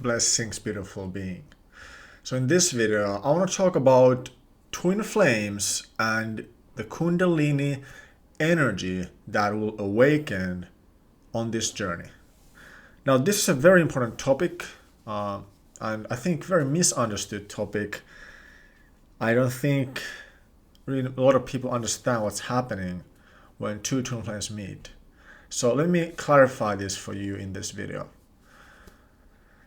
Blessings, beautiful being. So in this video, I want to talk about twin flames and the Kundalini energy that will awaken on this journey. Now, this is a very important topic, and I think very misunderstood topic. I don't think really a lot of people understand what's happening when two twin flames meet. So let me clarify this for you in this video.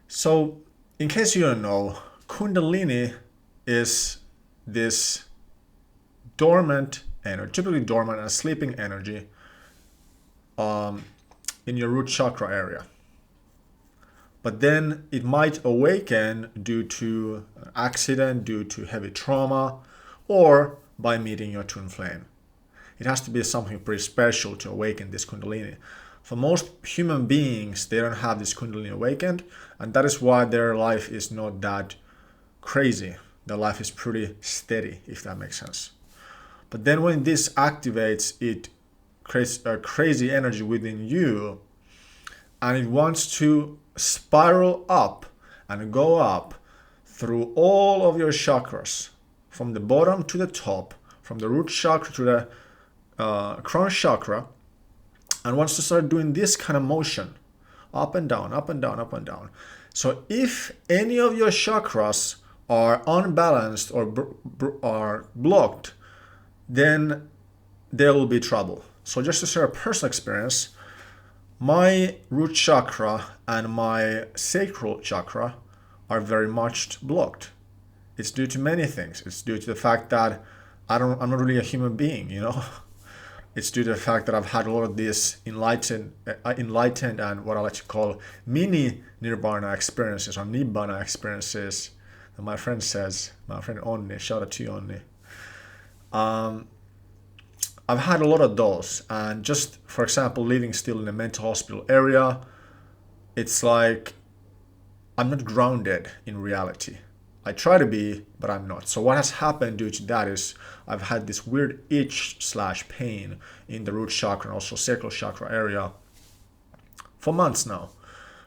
So, in case you don't know, Kundalini is this dormant energy, typically dormant and sleeping energy in your root chakra area. But then it might awaken due to an accident, due to heavy trauma, or by meeting your twin flame. It has to be something pretty special to awaken this Kundalini. For most human beings, they don't have this Kundalini awakened, and that is why their life is not that crazy. Their life is pretty steady, if that makes sense. But then when this activates, it creates a crazy energy within you, and it wants to spiral up and go up through all of your chakras, from the bottom to the top, from the root chakra to the crown chakra, and wants to start doing this kind of motion, up and down, up and down, up and down. So if any of your chakras are unbalanced or are blocked, then there will be trouble. So just to share a personal experience, my root chakra and my sacral chakra are very much blocked. It's due to many things. It's due to the fact that I'm not really a human being, you know. It's due to the fact that I've had a lot of these enlightened and what I like to call mini nirvana experiences or nibbana experiences. And my friend Onni, shout out to you, Onni. I've had a lot of those, and just for example, living still in a mental hospital area, it's like I'm not grounded in reality. I try to be, but I'm not. So what has happened due to that is I've had this weird itch/pain in the root chakra and also sacral chakra area for months now.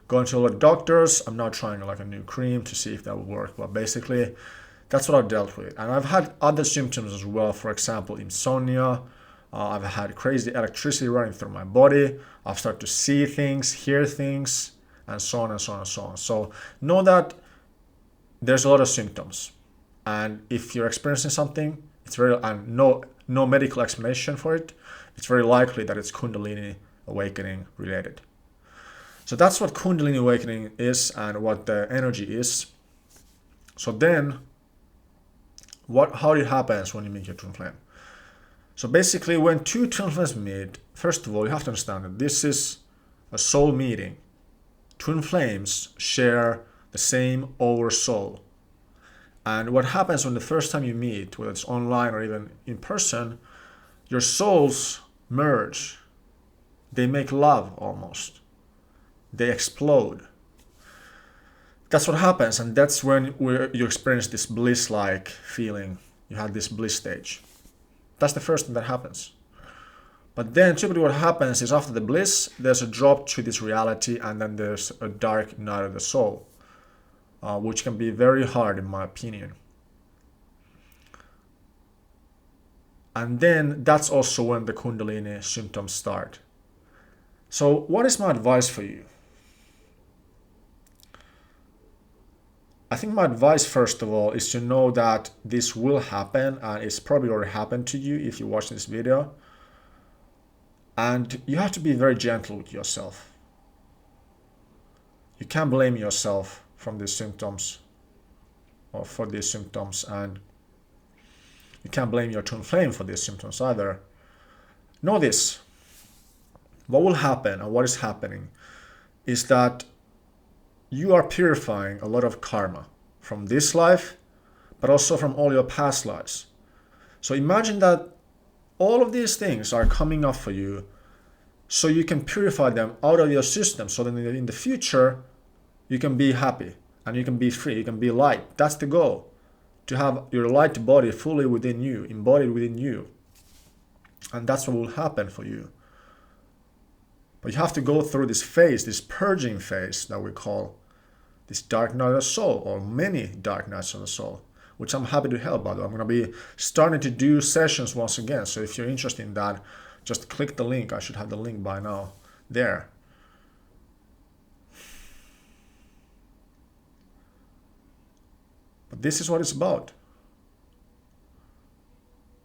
Going to a lot of doctors. I'm now trying like a new cream to see if that will work. But basically, that's what I've dealt with. And I've had other symptoms as well. For example, insomnia. I've had crazy electricity running through my body. I've started to see things, hear things, and so on and so on and so on. So know that there's a lot of symptoms, and if you're experiencing something, it's very and no medical explanation for it, it's very likely that it's Kundalini awakening related. So that's what Kundalini awakening is and what the energy is. So then, how it happens when you meet your twin flame? So basically, when two twin flames meet, first of all, you have to understand that this is a soul meeting. Twin flames share the same oversoul. And what happens when the first time you meet, whether it's online or even in person, your souls merge. They make love almost. They explode. That's what happens, and that's when you experience this bliss-like feeling. You have this bliss stage. That's the first thing that happens. But then typically what happens is after the bliss, there's a drop to this reality, and then there's a dark night of the soul. Which can be very hard in my opinion. And then that's also when the Kundalini symptoms start. So what is my advice for you? I think my advice first of all is to know that this will happen, and it's probably already happened to you if you watch this video. And you have to be very gentle with yourself. You can't blame yourself from these symptoms or for these symptoms, and you can't blame your twin flame for these symptoms either. Know this: what will happen and what is happening is that you are purifying a lot of karma from this life, but also from all your past lives. So imagine that all of these things are coming up for you so you can purify them out of your system, so that in the future you can be happy and you can be free, you can be light. That's the goal, to have your light body fully within you, embodied within you. And that's what will happen for you. But you have to go through this phase, this purging phase that we call, this dark night of the soul, or many dark nights of the soul, which I'm happy to help, by the way. I'm going to be starting to do sessions once again. So if you're interested in that, just click the link. I should have the link by now there. But this is what it's about.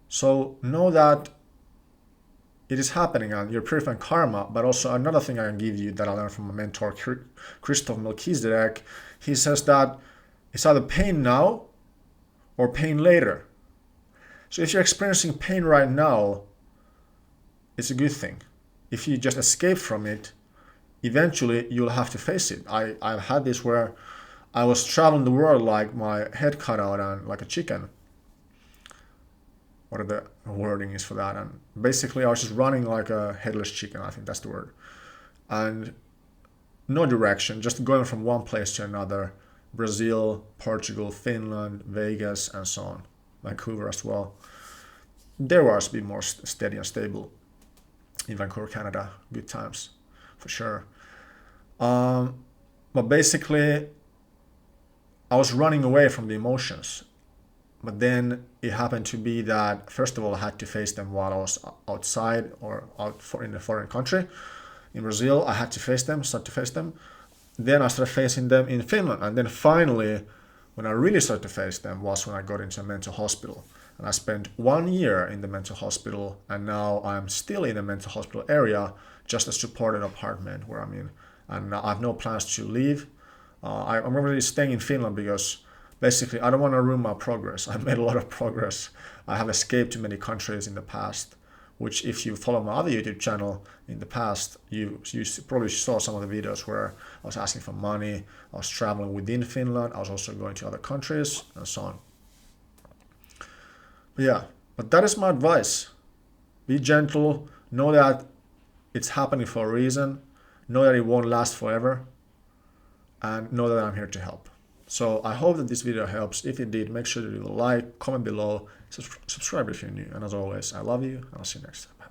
So know that it is happening and you're purifying karma. But also another thing I can give you that I learned from my mentor, Christoph Melchizedek, he says that it's either pain now or pain later. So if you're experiencing pain right now, it's a good thing. If you just escape from it, eventually you'll have to face it. I've had this where I was traveling the world like my head cut out and like a chicken. What the wording is for that? And basically I was just running like a headless chicken, I think that's the word. And no direction, just going from one place to another. Brazil, Portugal, Finland, Vegas, and so on. Vancouver as well. There was a bit more steady and stable in Vancouver, Canada. Good times, for sure. But basically, I was running away from the emotions. But then it happened to be that, first of all, I had to face them while I was outside or in a foreign country. In Brazil, I had to start to face them. Then I started facing them in Finland. And then finally, when I really started to face them was when I got into a mental hospital. And I spent 1 year in the mental hospital. And now I'm still in the mental hospital area, just a supported apartment where I'm in. And I have no plans to leave. I'm really staying in Finland because basically I don't want to ruin my progress. I've made a lot of progress. I have escaped to many countries in the past, which if you follow my other YouTube channel in the past, you probably saw some of the videos where I was asking for money, I was traveling within Finland, I was also going to other countries and so on. But yeah, but that is my advice. Be gentle, know that it's happening for a reason, know that it won't last forever, and know that I'm here to help. So I hope that this video helps. If it did, make sure to leave a like, comment below, subscribe if you're new. And as always, I love you, and I'll see you next time.